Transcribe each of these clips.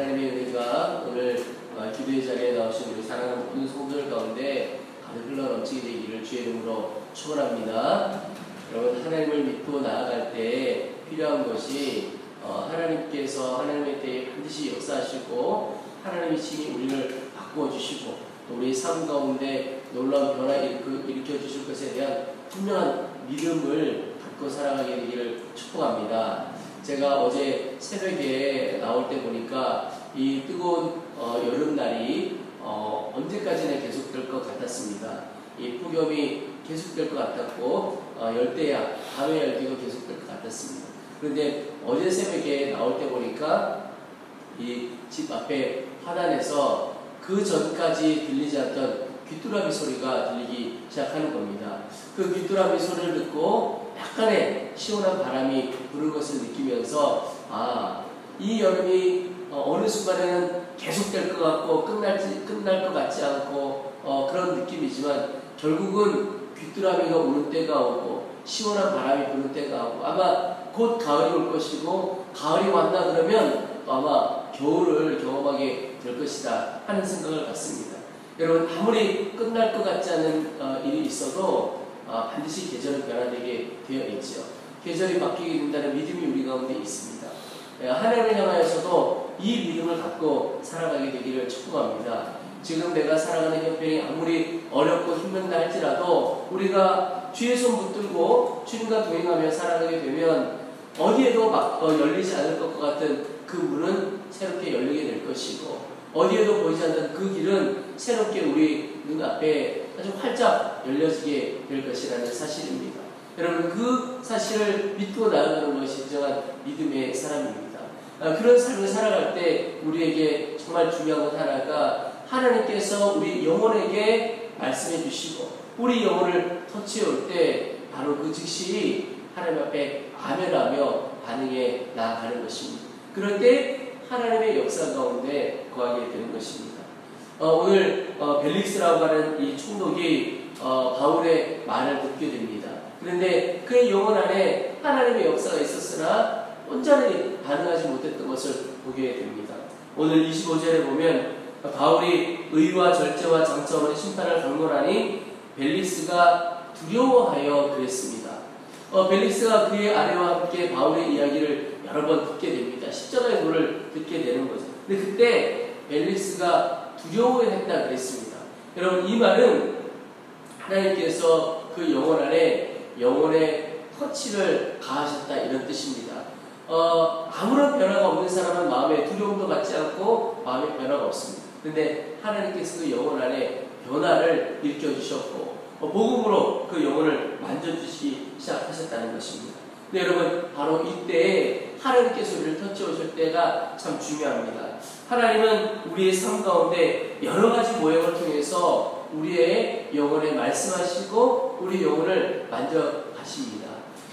하나님의 은혜가 오늘 기도의 자리에 나오신 우리 사랑하는 모든 성도들 가운데 가득 흘러넘치게 되기를 주의 이름으로 축원합니다. 여러분, 하나님을 믿고 나아갈 때 필요한 것이 하나님께서 하나님의 때에 반드시 역사하시고 하나님이 친히 우리를 바꾸어 주시고 또 우리 삶 가운데 놀라운 변화를 일으켜 주실 것에 대한 분명한 믿음을 갖고 살아가게 되기를 축복합니다. 제가 어제 새벽에 나올 때 보니까 이 뜨거운 여름날이 언제까지나 계속될 것 같았습니다. 이 폭염이 계속될 것 같았고 열대야, 밤의 열기도 계속될 것 같았습니다. 그런데 어제 새벽에 나올 때 보니까 이 집 앞에 화단에서 그 전까지 들리지 않던 귀뚜라미 소리가 들리기 시작하는 겁니다. 그 귀뚜라미 소리를 듣고 약간의 시원한 바람이 부는 것을 느끼면서 이 여름이 어느 순간에는 계속될 것 같고 끝날 것 같지 않고 그런 느낌이지만 결국은 귀뚜라미가 우는 때가 오고 시원한 바람이 부는 때가 오고 아마 곧 가을이 올 것이고 가을이 왔나 그러면 아마 겨울을 경험하게 될 것이다 하는 생각을 갖습니다. 여러분, 아무리 끝날 것 같지 않은 일이 있어도 반드시 계절은 변화되게 되어 있죠. 계절이 바뀌게 된다는 믿음이 우리 가운데 있습니다. 하나님을 향하여서도 이 믿음을 갖고 살아가게 되기를 축복합니다. 지금 내가 살아가는 형편이 아무리 어렵고 힘든다 할지라도 우리가 주의 손 붙들고 주님과 동행하며 살아가게 되면 어디에도 열리지 않을 것 같은 그 문은 새롭게 열리게 될 것이고 어디에도 보이지 않는 그 길은 새롭게 우리 눈앞에 아주 활짝 열려지게 될 것이라는 사실입니다. 여러분, 그 사실을 믿고 나아가는 것이 진정한 믿음의 사람입니다. 그런 삶을 살아갈 때 우리에게 정말 중요한 것 하나가 하나님께서 우리 영혼에게 말씀해 주시고 우리 영혼을 터치해 올 때 바로 그 즉시 하나님 앞에 아멘하며 반응해 나아가는 것입니다. 그럴 때 하나님의 역사 가운데 거하게 되는 것입니다. 오늘 벨릭스라고 하는 이 총독이 바울의 말을 듣게 됩니다. 그런데 그의 영혼 안에 하나님의 역사가 있었으나 온전히 반응하지 못했던 것을 보게 됩니다. 오늘 25절에 보면 바울이 의와 절제와 장차오는 심판을 강론하니 벨릭스가 두려워하여 그랬습니다. 벨릭스가 그의 아내와 함께 바울의 이야기를 여러 번 듣게 됩니다. 십자가의 도를 듣게 되는 거죠. 근데 그때 벨릭스가 두려워했다 그랬습니다. 여러분, 이 말은 하나님께서 그 영혼 안에 영혼의 터치를 가하셨다 이런 뜻입니다. 아무런 변화가 없는 사람은 마음에 두려움도 갖지 않고 마음에 변화가 없습니다. 그런데 하나님께서 그 영혼 안에 변화를 일으켜주셨고 복음으로 그 영혼을 만져주시기 시작하셨다는 것입니다. 근데 여러분, 바로 이때에 하나님께서 우리를 터치오실 때가 참 중요합니다. 하나님은 우리의 삶 가운데 여러 가지 모형을 통해서 우리의 영혼에 말씀하시고 우리 영혼을 만져가십니다.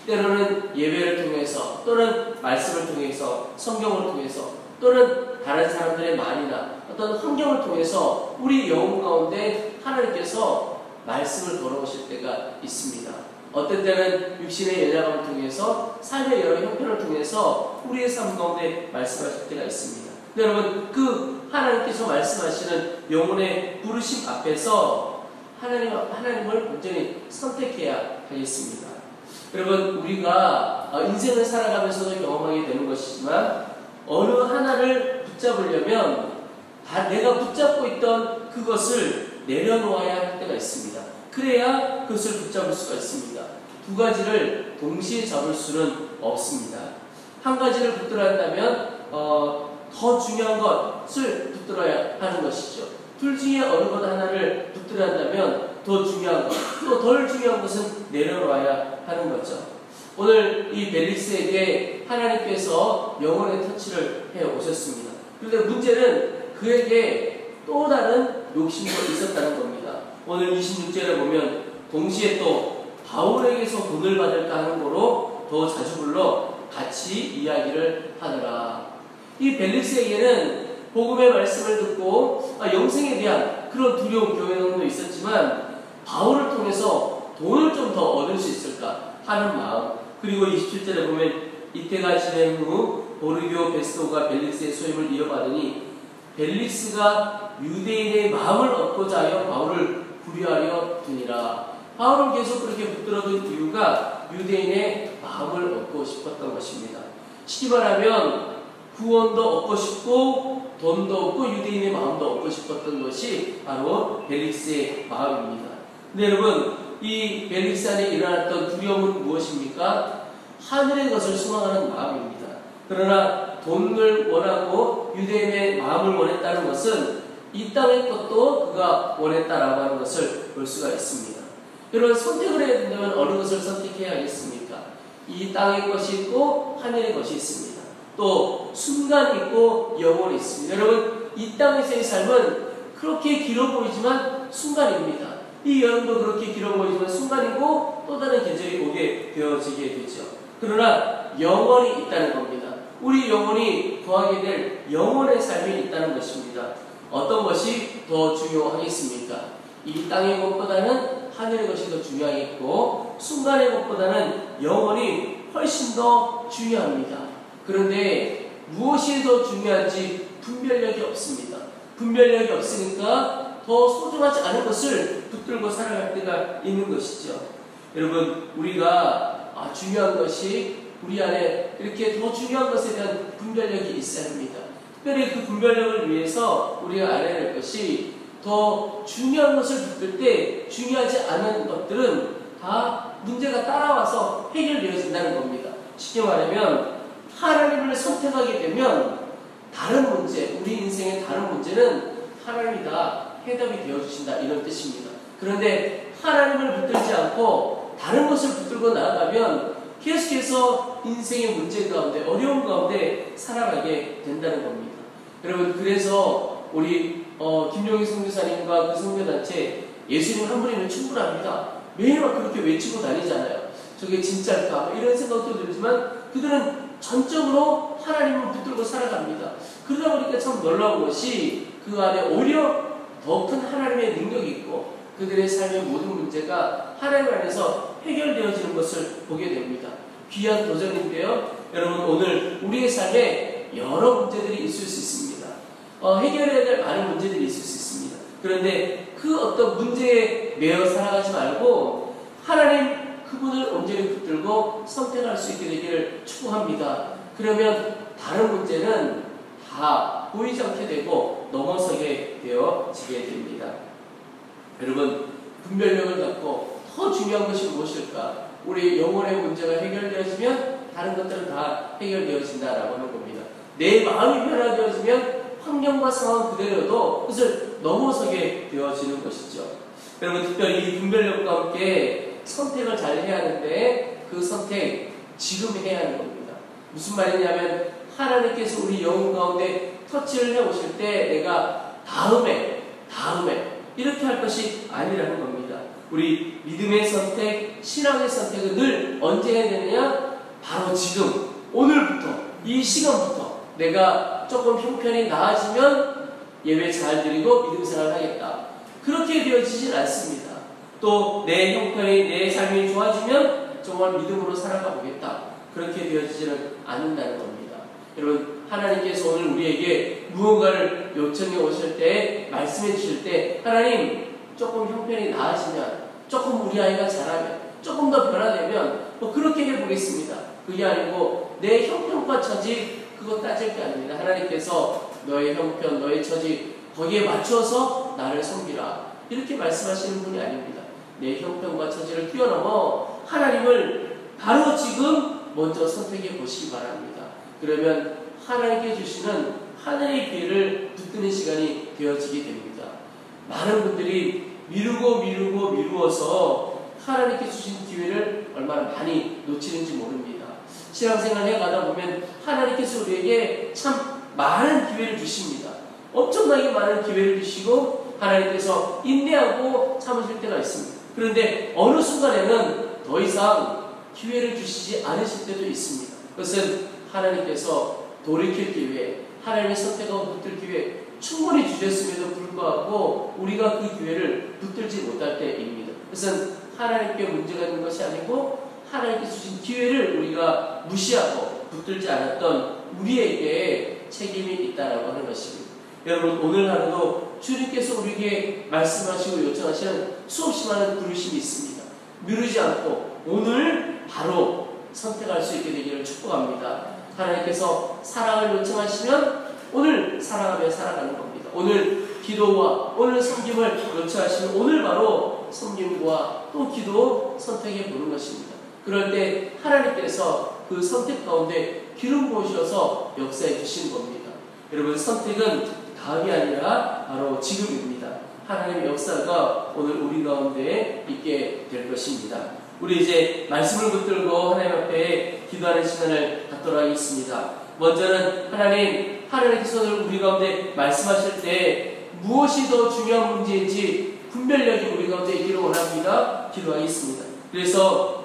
때로는 예배를 통해서 또는 말씀을 통해서 성경을 통해서 또는 다른 사람들의 말이나 어떤 환경을 통해서 우리 영혼 가운데 하나님께서 말씀을 걸어오실 때가 있습니다. 어떤 때는 육신의 연약함을 통해서 삶의 여러 형편을 통해서 우리의 삶 가운데 말씀하실 때가 있습니다. 여러분, 그 하나님께서 말씀하시는 영혼의 부르심 앞에서 하나님을 온전히 선택해야 하겠습니다. 여러분, 우리가 인생을 살아가면서도 경험하게 되는 것이지만 어느 하나를 붙잡으려면 내가 붙잡고 있던 그것을 내려놓아야 할 때가 있습니다. 그래야 그것을 붙잡을 수가 있습니다. 두 가지를 동시에 잡을 수는 없습니다. 한 가지를 붙들어야 한다면 더 중요한 것을 붙들어야 하는 것이죠. 둘 중에 어느 것 하나를 붙들어야 한다면 더 중요한 것, 또 덜 중요한 것은 내려놓아야 하는 거죠. 오늘 이 벨릭스에게 하나님께서 영혼의 터치를 해 오셨습니다. 그런데 문제는 그에게 또 다른 욕심도 있었다는 겁니다. 오늘 26절에 보면 동시에 또 바울에게서 돈을 받을까 하는 거로 더 자주 불러 같이 이야기를 하더라. 이 벨릭스에게는 복음의 말씀을 듣고 영생에 대한 그런 두려움, 교회론도 있었지만 바울을 통해서 돈을 좀 더 얻을 수 있을까 하는 마음, 그리고 27절에 보면 이때가 지난 후 보르기오 베스토가 벨릭스의 소임을 이어받으니 벨릭스가 유대인의 마음을 얻고자 하여 바울을 구류하려 두니라. 바울을 계속 그렇게 붙들어둔 이유가 유대인의 마음을 얻고 싶었던 것입니다. 쉽게 말하면 구원도 얻고 싶고 돈도 얻고 유대인의 마음도 얻고 싶었던 것이 바로 벨릭스의 마음입니다. 근데 여러분, 이 벨릭스 안에 일어났던 두려움은 무엇입니까? 하늘의 것을 소망하는 마음입니다. 그러나 돈을 원하고 유대인의 마음을 원했다는 것은 이 땅의 것도 그가 원했다라고 하는 것을 볼 수가 있습니다. 여러분, 선택을 해야 된다면 어느 것을 선택해야 하겠습니까? 이 땅의 것이 있고 하늘의 것이 있습니다. 또 순간이 있고 영원이 있습니다. 여러분, 이 땅에서의 삶은 그렇게 길어 보이지만 순간입니다. 이 여름도 그렇게 길어 보이지만 순간이고 또 다른 계절이 오게 되어지게 되죠. 그러나 영원이 있다는 겁니다. 우리 영혼이 구하게 될 영혼의 삶이 있다는 것입니다. 어떤 것이 더 중요하겠습니까? 이 땅의 것보다는 하늘의 것이 더 중요하겠고 순간의 것보다는 영혼이 훨씬 더 중요합니다. 그런데 무엇이 더 중요한지 분별력이 없습니다. 분별력이 없으니까 더 소중하지 않은 것을 붙들고 살아갈 때가 있는 것이죠. 여러분, 우리가 중요한 것이 우리 안에 이렇게 더 중요한 것에 대한 분별력이 있어야 합니다. 특별히 그 분별력을 위해서 우리가 알아야 할 것이 더 중요한 것을 붙들 때 중요하지 않은 것들은 다 문제가 따라와서 해결되어진다는 겁니다. 쉽게 말하면 하나님을 선택하게 되면 다른 문제, 우리 인생의 다른 문제는 하나님이 다 해답이 되어주신다, 이런 뜻입니다. 그런데 하나님을 붙들지 않고 다른 것을 붙들고 나아가면 계속해서 인생의 문제 가운데, 어려움 가운데 살아가게 된다는 겁니다. 여러분, 그래서 우리 김용희 선교사님과 그 선교단체 예수님 한 분이면 충분합니다. 매일 막 그렇게 외치고 다니잖아요. 저게 진짜일까? 이런 생각도 들지만 그들은 전적으로 하나님을 붙들고 살아갑니다. 그러다 보니까 참 놀라운 것이 그 안에 오히려 더 큰 하나님의 능력이 있고 그들의 삶의 모든 문제가 하나님 안에서 해결되어지는 것을 보게 됩니다. 귀한 도전인데요. 여러분, 오늘 우리의 삶에 여러 문제들이 있을 수 있습니다. 해결해야 될 많은 문제들이 있을 수 있습니다. 그런데 그 어떤 문제에 매여 살아가지 말고 하나님 그분을 온전히 붙들고 선택할 수 있게 되기를 축복합니다. 그러면 다른 문제는 다 보이지 않게 되고 넘어서게 되어지게 됩니다. 여러분, 분별력을 갖고 더 중요한 것이 무엇일까? 우리 영혼의 문제가 해결되어지면 다른 것들은 다 해결되어진다라고 하는 겁니다. 내 마음이 변화되어지면 환경과 상황 그대로도 그것을 넘어서게 되어지는 것이죠. 여러분, 특별히 이 분별력과 함께 선택을 잘 해야 하는데 그 선택 지금 해야 하는 겁니다. 무슨 말이냐면 하나님께서 우리 영혼 가운데 터치를 해오실 때 내가 다음에 이렇게 할 것이 아니라는 겁니다. 우리 믿음의 선택, 신앙의 선택은 늘 언제 해야 되느냐? 바로 지금, 오늘부터, 이 시간부터 내가 조금 형편이 나아지면 예배 잘 드리고 믿음 생활을 하겠다. 그렇게 되어지진 않습니다. 또 내 형편이, 내 삶이 좋아지면 정말 믿음으로 살아가 보겠다. 그렇게 되어지지는 않는다는 겁니다. 여러분, 하나님께서 오늘 우리에게 무언가를 요청해 오실 때, 말씀해 주실 때 하나님 조금 형편이 나아지면, 조금 우리 아이가 자라면, 조금 더 변화되면 그렇게 해보겠습니다. 그게 아니고 내 형편과 처지 그거 따질 게 아닙니다. 하나님께서 너의 형편, 너의 처지 거기에 맞춰서 나를 섬기라, 이렇게 말씀하시는 분이 아닙니다. 내 형편과 처지를 뛰어넘어 하나님을 바로 지금 먼저 선택해 보시기 바랍니다. 그러면 하나님께 주시는 하늘의 기회를 붙드는 시간이 되어지게 됩니다. 많은 분들이 미루어서 하나님께 주신 기회를 얼마나 많이 놓치는지 모릅니다. 신앙생활 해가다 보면 하나님께서 우리에게 참 많은 기회를 주십니다. 엄청나게 많은 기회를 주시고 하나님께서 인내하고 참으실 때가 있습니다. 그런데 어느 순간에는 더 이상 기회를 주시지 않으실 때도 있습니다. 그것은 하나님께서 돌이킬 기회, 하나님의 선택하고 붙들 기회 충분히 주셨음에도 불구하고 우리가 그 기회를 붙들지 못할 때입니다. 그것은 하나님께 문제가 있는 것이 아니고 하나님께 주신 기회를 우리가 무시하고 붙들지 않았던 우리에게 책임이 있다라고 하는 것입니다. 여러분, 오늘 하루도 주님께서 우리에게 말씀하시고 요청하시는 수없이 많은 부르심이 있습니다. 미루지 않고 오늘 바로 선택할 수 있게 되기를 축복합니다. 하나님께서 사랑을 요청하시면 오늘 사랑하며 살아가는 겁니다. 오늘 기도와 오늘 섬김을 요청하시면 오늘 바로 섬김과 또 기도 선택해 보는 것입니다. 그럴 때 하나님께서 그 선택 가운데 기름 부으셔서 역사해 주시는 겁니다. 여러분, 선택은 다음이 아니라 바로 지금입니다. 하나님의 역사가 오늘 우리 가운데 있게 될 것입니다. 우리 이제 말씀을 붙들고 하나님 앞에 기도하는 시간을 갖도록 하겠습니다. 먼저는 하나님께서 우리 가운데 말씀하실 때 무엇이 더 중요한 문제인지 분별력이 우리 가운데 있기를 원합니다. 기도하겠습니다. 그래서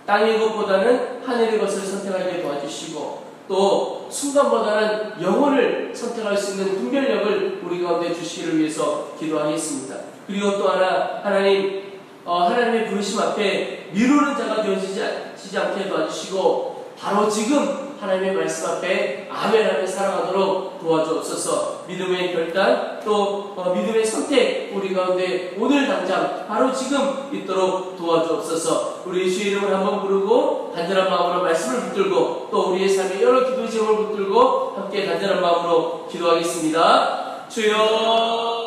땅의 것보다는 하늘의 것을 선택하게 도와주시고 또 순간보다는 영혼을 선택할 수 있는 분별력을 우리 가운데 주시기를 위해서 기도하겠습니다. 그리고 또 하나 하나님의 부르심 앞에 미루는 자가 되어지지 않게 도와주시고 바로 지금 하나님의 말씀 앞에 아멘하며 살아가도록 도와주옵소서. 믿음의 결단 또 믿음의 선택 우리 가운데 오늘 당장 바로 지금 있도록 도와주옵소서. 우리 주의 이름을 한번 부르고 간절한 마음으로 말씀을 붙들고 또 우리의 삶의 여러 기도 제목을 붙들고 함께 간절한 마음으로 기도하겠습니다. 주여